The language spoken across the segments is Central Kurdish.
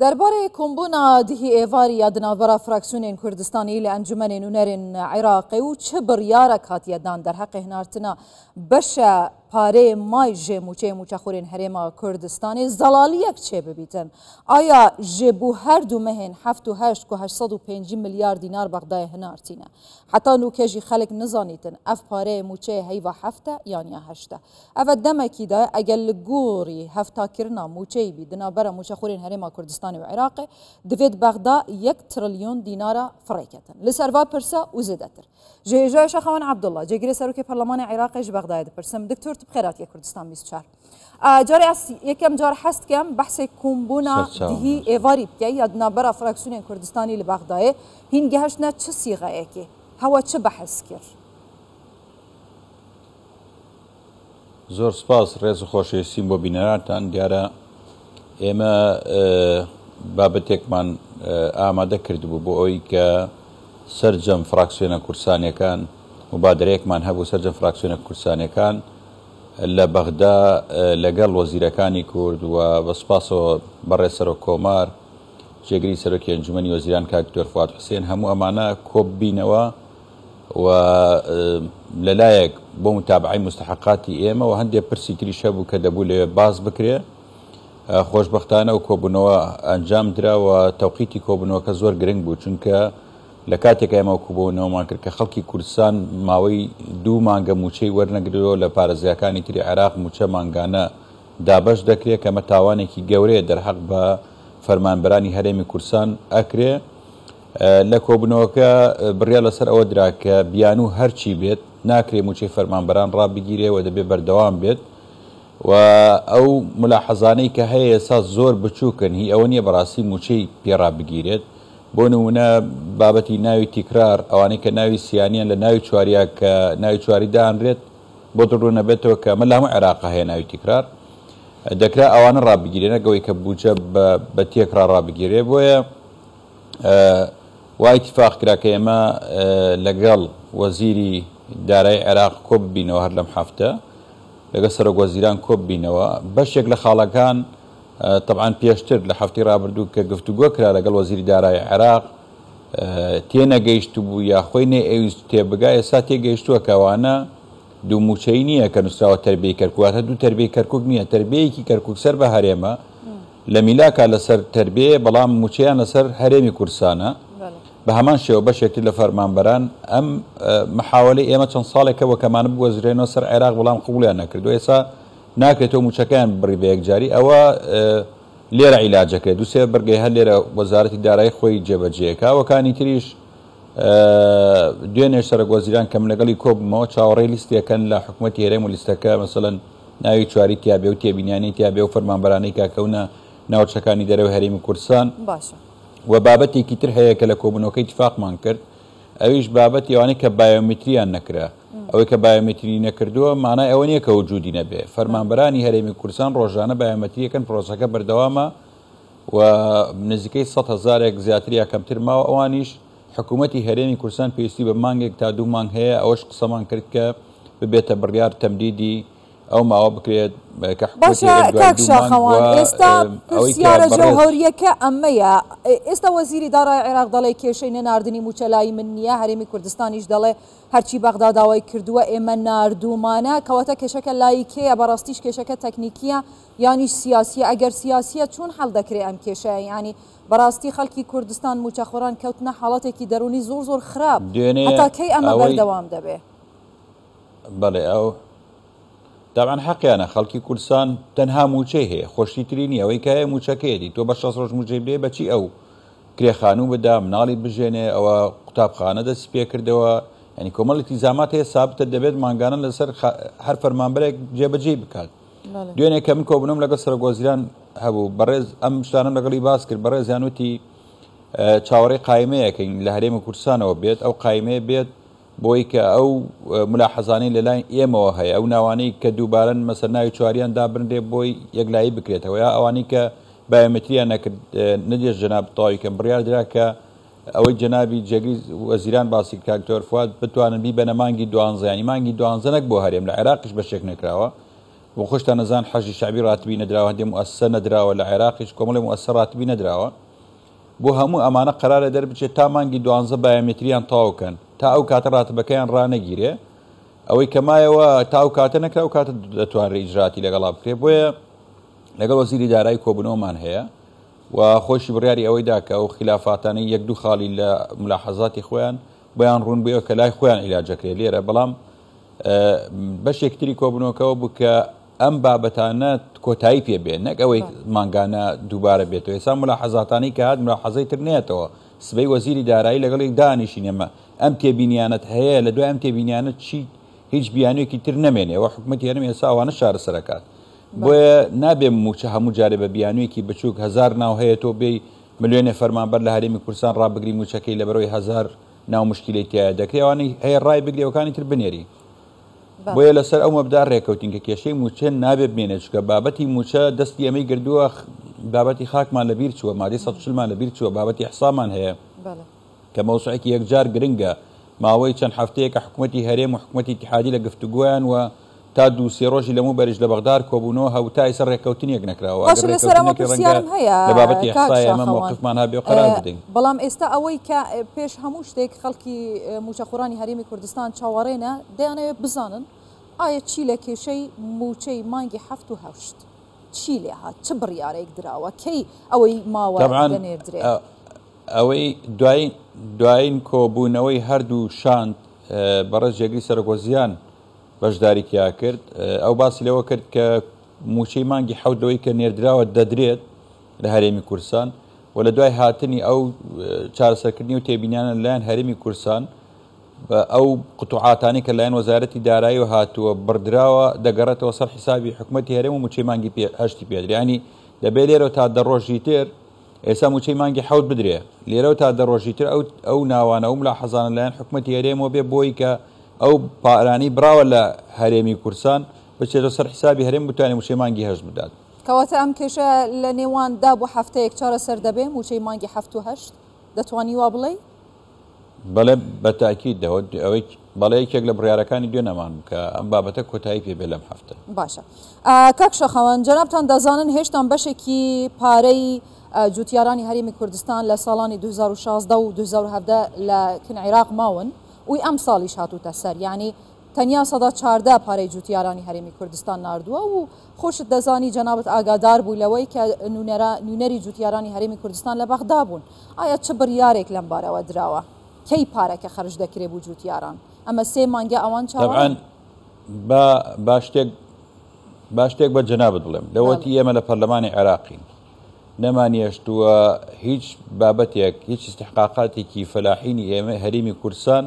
درباره کۆمبوونا دهی ئێواری یا دناوبەرە فراکسیۆنên کوردستانی لە ئەنجومەنێ نوێنەرên عێراقی و چه بڕیارێک هاتیەدان دەرحەقی هێناردنا بەشە پارەی مای ژێموچەی موچەخورên هەرێما کوردستانی زەڵالیەک چێ ببیتن ئایا ژێبوو هەردوو مەهێن 7.8 ملیار دینار بەغدای هێناردینە حتا نوکێژی خەڵک نزانیتن ئەف پارەی موچەی هەیڤە هەفتە یانیا هەشتە ئەvە دەمەکیدا ئەگەر لە گۆڕی هەفتاکردنا موچەی بی دناوبەرە موچەخورên هەرێما کوردستانی و عێراقی دەبێت بەغدا 1 تریلیۆن دینارە فڕێکەتن لەسەروا پرسە و زێدەتر جێژای شەخەوان عەبدوڵڵا جێگیری سەرۆکی پەرلەمانی عێراقیش بەغدایە دەپرسم دکتۆر بخێراتی کوردستان 24 جارێ یەکەم جار هەستکەم بەحسێک کۆمبوونا دهی ئێواری بکەی یا دناوبەرە فراکسیۆنên کوردستانی لە بەغدایە هین گەهشتنە چ سیغەیەکی هەوە چ بەحث کرد زۆر سپاس ڕێز و خۆشەویستیم بۆ بینەرانتان دیارە ئێمە بابەتێکمان ئامادە کردبوو بۆ ئەوەی کە سەرجەم فراکسیۆنە کورسانیەکان مبادرەیەکمان هەبوو سەرجەم فراکسیۆنە کورسانیەکان لە بەغدا لەگەڵ وەزیرەکانی کورد و بە سپاسەوە بەڕێز سەرۆک کۆمار جێگری سەرۆکی ئەنجومەنی وەزیران کاک دکتۆر فواد حوسێن هەموو ئەمانە کۆببینەوە و لەلایەک بۆ متابعەی مستحقاتی ئێمە و هەندێک پرسی تریش هەبوو کە دەبوو لێ باز بکرێ خۆشبەختانە و کۆبوونەوە ئەنجام دراوە تەوقیتی کۆبوونەوەکە زۆر گرنگ بوو چونکە لە کاتێک ئێمە کۆبوونەوەمان کرد کە خەڵکی کوردستان ماوەی 2 مانگە موچەی وەرنەگرەوە لە پارێزیەکانی تری عێراق موچە مانگانە دابەش دەکرێت کەمە تاوانێکی گەورەیە دەرحەق بە فەرمانبەرانی هەرێمی کوردستان ئەکرێ لە کۆبوونەوەکە بڕیا لەسەر ئەوە درا کە بیان و هەرچی بێت ناکرێ موچەی فەرمانبەران ڕابگیرێ و دەبێت بەردەوام بێت و ئەو ملاحەزانەی کە هەیە ئێستا زۆر بچووکن هی ئەوە نییە بەڕاستی موچەی پێڕابگیرێت بۆ نمونە بابەتی ناوی تیکرار ئەوانەی کە ناوی سییانیان لە ناوی چواریە کە ناوی چواری دانرێت بۆ دڕوو نەبێتەوە کە مە لە هەموو عێراقا هەیە ناوی تیکرار دەکرا ئەوانە ڕابگیرێ نەگەوەی کە بوجە بە تێکرا ڕابگیرێ بۆیە وای اتفاق کرا کە ئێمە لەگەڵ وەزیری دارایی عێراق کۆب بینەوە هەر لەم هەفتە لەگە سەرۆک وەزیران کۆب بینەوە بەشێک لە خاڵەکان طبعا پێشتر لە هەفتی ڕابردوو کە گفتوگۆ کرا لەگەڵ وەزیری دارایی عێراق تێنەگەیشت بوو یا خۆی نەئەویست تێبگا ئێستا تێگەیشتووە کەوانە دوو موچەی نییە کە نووسراوە تەربیەی کەرکوواتە دوو تەربیەی کەرکک نییە تەربیەیەکی کەرکک سەر بە هەرێمە لە میلاکە لەسەر تەربیە بەڵام موچەیان لەسەر هەرێمی کورسانە بە هەمان شێوە بەشێکی لە فەرمانبەران ئەم محاوەلەی ئێمە چەند ساڵێکەوە کەمانە بوەزرێنەوە سەر عێراق بەڵام قبولیان نەکردو ئێستا ناکرێتەوە موچەکەیان بڕی بە یەکجاری ئەوە لێرە عیلاجەکرێت دووسێ بەرگەی هەر لێرە وەزارەتی دارایی خۆی جێبەجێەکە ئەوەکانی تریش دوێنێ سەرۆک وەزیران کەم لەگەڵی کۆبمەوە چاوەڕێی لیستێکەن لە حکوومەتی هەرێم و لیستەکە مەسەڵەن ناوی چواری تیابێ و تێبینیانی تیابێ و فەرمانبەرانەی کاکەونە ناوچەکانی دەرەوە هەرێمی کوردستان و بابەتێکی تر هەیە کە لە کۆبوونەوەکەی اتفاقمان کرد ئەویش بابەت ئەوانەی کە بایۆمتریان نەکرا ئەوەی کە بایۆمتری نەکردووە مانای ئەوە نییە کە وجودی نەبێ فەرمانبەرانی هەرێمی کوردستان ڕۆژانە بایۆمەتریەکەن پرۆسەکە بەردەوامە و نزیکەی 100,000 زیاتر یا کەمتر ماوە ئەوانیش حکوومەتی هەرێمی کوردستان پێویستی بە مانگێک تا 2 مانگ هەیە ئەوەش قسەمان کرد کە ببێتە بڕیار تەمدیدی ئەو ماوە بکرێت کاکشاخەوان ئێستا پرسیارە جەوهەریەکە ئەمەیە ئێستا وەزیری دارایی عێراق دەڵێ کێشەی نەناردنی موچەلایی من نییە هەرێمی کوردستانیش دەڵێ هەرچی بەغدا داوای کردووە ئێمە ناردوومانە کەواتە کێشەکە لایکەیە بەڕاستیش کێشەکە تەکنیکیە یانیش سیاسیە ئەگەر سیاسیە چۆن هەڵ دەکرێت ئەم کێشەیە ینی بەڕاستی خەڵکی کوردستان موچەخۆران کەوتنە حاڵەتێکی دەرونی زۆر خراپ هەتا کەی ئەمە بەردەوام دەبێ بەڵێ ئەو داوان حەقیانە خەڵکی کوردستان تەنها موچەی هەیە خۆشی تری نیە ئەوەی کە هەیە موچەکەیەتی تۆ بە 6 ڕۆژ موچەی بدێ بەچی ئەو کرێخانوو بدا مناڵی بژێنێ ئەوە قوتابخانە دەست پێ کردەوە ینی کۆمەڵێکی زامات هەیە سابتە دەبێت ماگانە لەسەر هەر فەرمانبەرێک جێبەجێ بکات دوێنێ کە من کۆبوونم لەگەڵ سەرۆک وەزیران هەبوو بەڕێز ئەم شتانم لەگەڵی باس کرد بەڕێزیان وتی چاوەڕێی قایمەیەکەین لە هەرێمی کوردستانەوە بێت ئەو قایمەیە بێت بۆی کە ئەو ملاحەزانەی لەلایەن ئێمەوە هەیە ئەو ناوانەی کە دووبارەن مەسەر ناوی چواریان دابرندێ بۆی یەکلایی بکرێتەوە یا ئەوانەی کە بایۆمتریان نەکرد نەدێش جەناب تەواویکەم بڕیار درا کە ئەوەی جەنابی جێگری وەزیران باسی کاک دکتۆر فواد بتوانن بیبەنە مانگی 12 ینی مانگی 12 نەک بۆ هەرێم لە عێراقیش بەشێک نەکراوە بۆ خۆشتان نەزان حەجی شعبی ڕاتبی نەدراوە هەندێک مؤسسە نەدراوە لە عێراقیش کۆمەڵی مؤسسە ڕاتبی نەدراوە بۆ هەموو ئەمانە قەرارە دەربچێت تا مانگی 12 بایۆمێتریان تەواوکەن تا ئەو کاتە ڕاتبەکەیان ڕانەگیرێ ئەوەی کەمایەوە تا ئەو کاتە نەکرا و کاتە دەتوانرێت ئیجراتی لەگەڵا بکرێت بۆیە لەگەڵ وەزیری دارایی کۆبوونەوەمان هەیە و خۆشی بڕیاری ئەوەی داکە ئەو خلافاتانەی یەک دوو خاڵی لە ملاحەزاتی خۆیان بۆیان ڕوون بووە کە لای خۆیان عیلاجەکرێت لێرە بەڵام بەشێکتری کۆبوونەوەکەەوە بوو کە ئەم بابەتانە کۆتایی پێبێن نەک ئەوەی مانگانە دووبارە بێتەوە ئێستا ملاحەزاتانی کە هات ملاحەزەی تر نێتەوە سبەی وەزیری دارایی لەگەڵێک دانیشینێمە ئەم تێبینیانت هەیە لە دوای ئەم تێبینیانت چی هیچ بیانوێکی تر نامێنێ و حکوومەتی هەرێمی ئێستا ئەوانە شارەسەرەکات بۆیە نابێ موچە هەموو جارێ بە بیانوێکی بچووک 1000 ناو هەیە تۆ بێی ملیۆنێ فەرمانبەر لە هەرێمی کوردستان ڕابگری موچەکەی لەبەرەوەی 1000 ناو مشکلەی تایە دەکرێت ئەوانەی هەیە ڕای بگرێەوەکانی تر بنێری بۆیە لەسەر ئەو مەبدا ڕێکەوتین کە کێشەی موچە نابێت بمێنێت چکە بابەتی موچە دەستی ئەمەی گردووە بابەتی خاکمان لەبیر چووە مادەی 140مان لەبیر چووە بابەتی حسامان هەیە کە مەوسوعێکی یەکجار گرنگە ماوەی چەند هەفتەیەکە حکوومەتی هەرێم و حکوومەتی اتحادی لە گفتوگویان و تا دوو سێ ڕۆژی لەموو بەرج لە بەغدار کۆبوونەوە هەوتای سەر ڕێکەوتنیەک نەکراوە لە بابەتی حسای ئەمە موقفمان هەبێ و قەرار بدەین بەڵام ئێستا ئەوەی کە پێش هەموو شتێک خەڵکی موچەخۆرانی هەرێمی کوردستان چاوەڕێنە دەیانەوێت بزانن ئایا چی لە کێشەی موچەی مانگی 7 و 8 چی لێ هات چ بڕیارێک دراوە کەی ئەوەی ماوە نێردرێ ئەوەی دوایین کۆبوونەوەی هەردوو شاند بەڕێز جێگری سەرۆکۆزیان بەشداریتیا کرد ئەو باسی لەوە کرد کە موچەی مانگی حەوتەوەی کە نێردراوە دەدرێت لە هەرێمی کوردستان و لە دوای هاتنی ئەو چارەسەرکردنی و تێبینیانە لەلایەن هەرێمی کوردستان ئەو قوتوعاتانی کە لایەن وەزارەتی دارایی و هاتووە بڕدراوە دەگەڕێتەوە سەر حیسابی حکوومەتی هەرێم و موچەی مانگی هەشتی پێدرێنی دەبێت لێرە تا دەڕۆژی تر ئێستا موچەی مانگی حەوت بدرێ لێرە تا دەڕۆژی تر ئەو ناوانە ئەو ملاحەزانە لایەن حکوومەتی هەرێمەوە بێ بۆی کە ئەو پارانی براوە لە هەرێمی کوردستان بچێتە سەر حسابی هەرێم بتوانێت موچەی مانگی هەشت بدات کەواتە ئەم کێشە لە نێوان دا بۆ هەفتەیەک چارەسەر دەبێ موچەی مانگی 7 و 8 دەتوانی وا بڵێ بەڵێ بەتاکید ئەوەی بەڵێ یەکێک لە بڕیارەکانی دوێنەمان کە ئەم بابەتە کۆتایی پێبێ لەم هەفتە باشە کاک شەخەوەن جەنابتان دەزانن هێشتان بەشێکی پارەی جوتیارانی هەرێمی کوردستان لە ساڵانی 2016 و 2017 لە کن عێراق ماون وی ئەم ساڵیش هاتووتە سەر یعنی تەنیا 14 پارەی جوتیارانی هەرێمی کوردستان ناردووە و خۆشت دەزانی جەنابەت ئاگادار بوو لەوەی کە نوێنەری جوتیارانی هەرێمی کوردستان لە بەغدا بوون ئایا چ بڕیارێک لەم بارەوە دراوە کەی پارەکە خەرج دەکرێت بوو جوتیاران ئەمە سێ مانگە ئەوان چاوان باشتێک بە جەنابەت بڵێم لەوەتی ئێمە لە پەرلەمانی عێراقین نەمانیەشتووە هیچ بابەتێک هیچ استحقاقاتێکی فەلاحینی ئێمە هەرێمی کوردستان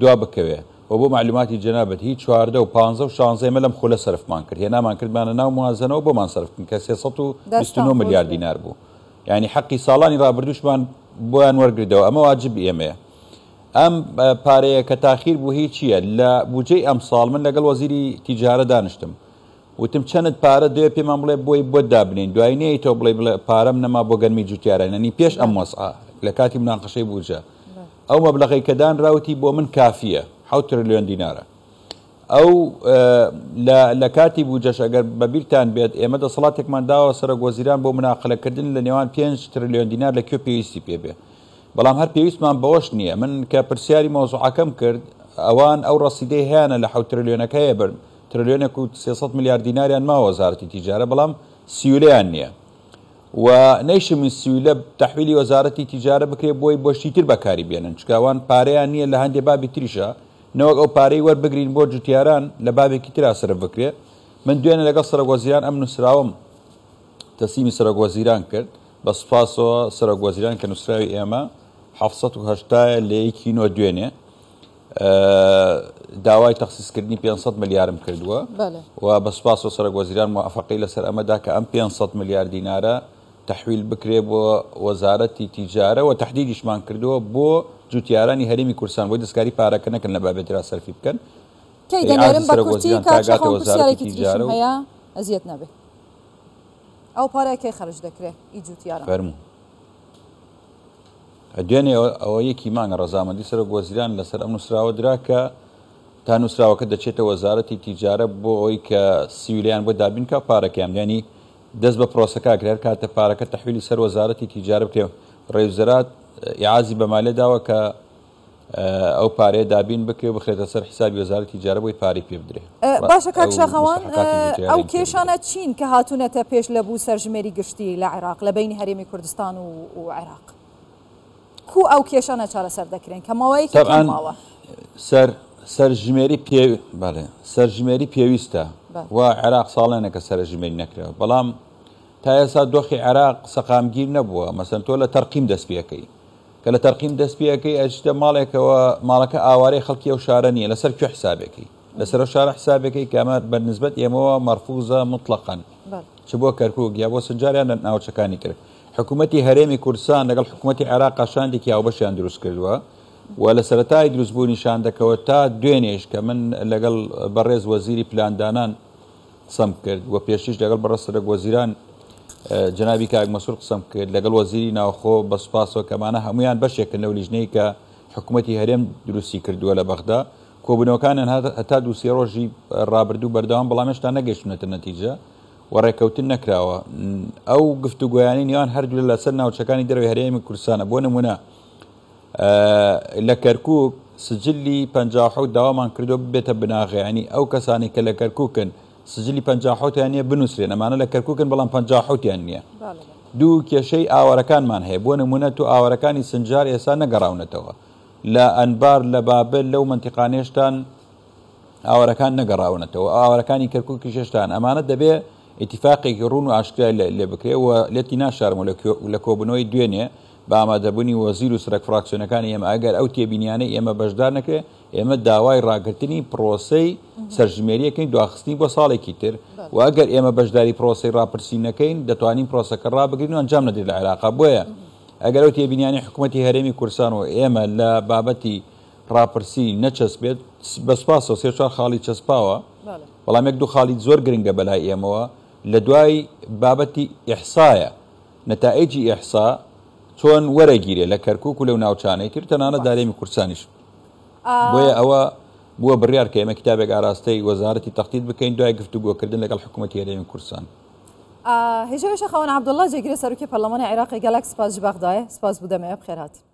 دوا بکەوێ و بۆ معلوماتی جەنابەت هیچ 14 و 15 و 16 مە لەم خۆلە سەرفمان کرد هێنامان کردمانە ناو موازنەوە بۆمان سەرفکن کە 329 ملیار دینار بوو یعنی حەقی ساڵانی ڕابردوشمان بۆیان وەرگردەوە ئەمە واجب ئێمەیە ئەم پارەیە کە تاخیر بوو هیچ چییە لە بودجەی ئەم ساڵ من لەگەڵ وەزیری تیجارە دانیشتم وتم چەند پارە دوێ پێمان بڵێ بۆ دابنین دوای نەیەوە بڵێ پارەم نەما بۆ گەرمی جوتیارانەنی پێش ئەم وەسعە لە کاتی مناقەشەی بوجە ئەو مەبلەغی کە دانراوتی بۆ من کافیە 7 تریلیۆن دینارە ئەو لە کاتی بوجەش ئەگەر بەبیرتان بێت ئێمە دەسەڵاتێکمان داوە سەرۆک وەزیران بۆ مناقلەکردن لە نێوان 5 تریلیۆن دینار لە کوێ پێویستی پێبێ بەڵام هەر پێویستمان بەوەش نییە من کە پرسیاری مۆزوعەکەم کرد ئەوان ئەو ڕەسیدەی هیانە لە 7 تریلیۆنەکە هەیە برن تریلیۆنێک و 300 میلیارد دیناریان ماوە وەزارەتی تیجارە بەڵام سیولەیان نییە و نەیشم سیولە تەحویلی وەزارەتی تیجارە بکرێت بۆی بۆشتی تر بەکاری بێنن چکاوان پارەیان نییە لە هەندێک بابی تریشە نەوەک ئەو پارەی وەربگرین بۆ جوتیاران لە بابێکی ترا سرف بکرێت من دوێنێ لەگەڵ سەرۆک وەزیران ئەم نووسراوم تەسلیمی سەرۆک وەزیران کرد بە سوپاسەوە سەرۆک وەزیران کە نووسراوی ئێمە 780 لە یەکی نۆ دوێنێ داوای تەخسیسکردنی 500 ملیارم کردووە و بە سوپاسەوە سەرۆک وەزیران موافقەی لەسەر ئەمەدا کە ئەم 500 ملیار دینارە تحویل بکرێ بۆ وەزارەتی تیجارە و تهدیدیشمان کردووە بۆ جوتیارانی هەرێمی کوردستان بۆی دەستکاری پارەکە نەکەن لە بابێترا سەرفی بکەن کەی دەنێرم بە کورتی کاچەخۆ پرسیارێکی تریشم هەیە ئەزیەت نەبێ ئەو پارەکەی خەرج دەکرێت ئی جوتیاران فەرموو دوێنێ ئەوە یەکی مانگە ڕەزامەندی سەرۆک وەزیران لەسەر ئەم نووسراوە درا کە تا نووسراوەکە دەچێتە وەزارەتی تیجارە بۆ ئەوەی کە سیویلیان بۆ دابینکە پارەکەیان ینی دەست بە پرۆسەکە کرێت کاتە پارەکە تەحویلی سەر وەزارەتی تیجارە بکرێ ڕێوزەرات ئیعازی بەمالێ داوە کە ئەو پارەیە دابین بکرێ بخرێتە سەر حسابی وەزارەتی تیجارە بۆی پارەی پێ بدرێ. باشە کاک شاخەوان ئەو کێشانە چین کە هاتوونەتە پێش لە بوو سەرژمێری گشتی لە عێراق لە بینی هەرێمی کوردستان و عێراق کو ئەو کێشانە چارەسەر دەکرێن کە ماوەیەکی ماوە سەرژمێری پێویستە و عێراق ساڵێنە کە سەرژمێری نەکرێەوە بەڵام تا ئێستا دۆخی عێراق سەقامگیر نەبووە مەسەن تۆ لە تەرقیم دەست پێەکەی کە لە تەرقیم دەست پێەکەی ئەشتە ماڵێکەوە ماڵەکە ئاوارەی خەڵکی ئەو شارە نییە لەسەر کوێ حسابێکی لەسەر شارە حسابێکی کامات بەنسبەت ئێمەوە مەرفوزە مطلقاً چ بۆ کەرکووک یا بۆ سنجاریان لە ناوچەکانی کرد حکوومەتی هەرێمی کوردستان لەگەڵ حکوومەتی عێراق قاشاندێکی هاوبەشیان دروست کردووە و لە سەرەتای دروستبوونی شاندەکەوە تا دوێنێش کە من لەگەڵ بەڕێز وەزیری پلاندانان قسەم کرد و پێشیش لەگەڵ بەڕێز سەرۆک وەزیران جنابی کاک مەسوور قسەم کرد لەگەڵ وەزیری ناوخۆ بە سوپاسەوە کەمانە هەمویان بەشێکن لەو لیژنەی کە حکوومەتی هەرێم دروستی کردووە لە بەغدا کۆبوونەوەکانیان هەتا دووسێ ڕۆژی ڕابردوو بەردەوام بەڵام هێشتا نەگەیشتونەتە نەتیجە و ڕێکەوتن نەکراوە ئەو گفتوگویانی نێوان هەردوو لەسەر ناوچەکانی دەرەوەی هەرێمی کوردستانە بۆ نمونە لە کەرکووک سجلی 57 داوامان کردو بێتە بناغیانی ئەو کەسانی کە لە کەرکووکن سجلی 57یان نیە بنووسێن ئەمانە لە کەرکووکن بەڵام 57یان نییە دوو کێشەی ئاوارەکانمان هەیە بۆ نمونە تو ئاوارەکانی سنجار ئێستا نەگەڕاونەتەوە لە ئەنبار لە بابل لەو منتیقانێشتان ئاوارەکان نەگەڕاونەتەوە ئاوارەکانی کەرکووکی شێشتان ئەمانە دەبێ ئیتیفاقێکی ڕوون و ئاشکرای لێ بکرێەوە لێتی ناشارمە لە کۆبنەوەی دوێنێ بە ئامادەبوونی وەزیر و سەرۆک فراکسیۆنەکانی ئێمە ئەگەر ئەو تێبینیانەی ئێمە بەشدار نەکرێ ئێمە داوای ڕاگررتنی پرۆسەی سەرژمێریەکەین دواخستنی بۆ ساڵێکی تر و ئەگەر ئێمە بەشداری پرۆسی ڕاپرسینەکەین دەتوانین پرۆسەکە ڕابگرین و ئەنجام نەدرێت لە عێراقا بۆیە ئەگەر ئەو تێبینیانی حکوومەتی هەرێمی کوردستان و ئێمە لە بابەتی ڕاپرسی نەچەسبێت بەسپاسەوە سێ چوار خاڵی چەسپاوە بەڵام یەک دوو خاڵی زۆر گرنگە بەلای ئێمەوە لە دوای بابەتی ئیحسایە نەتائیجی ئیحسا چۆن وەرەگیرێ لە کەرکووک و لەو ناوچانەی تر تەنانە دارێمی کوردستانیش بۆیە ئەوە بووە بڕیار کە ئێمە کتابێک ئاراستەی وەزارەتی تەختیت بکەین دوای گفتوگۆکردن لەگەڵ حکوومەتی هەرێمی کوردستان. هێژەوێشە خەوەن عەبدوڵڵا جێگیرە سەرۆکی پەرلەمانی عێراقی گەلک سپاس ji بەغدایە سپاس بوو دەمەوێت بخێر هاتین.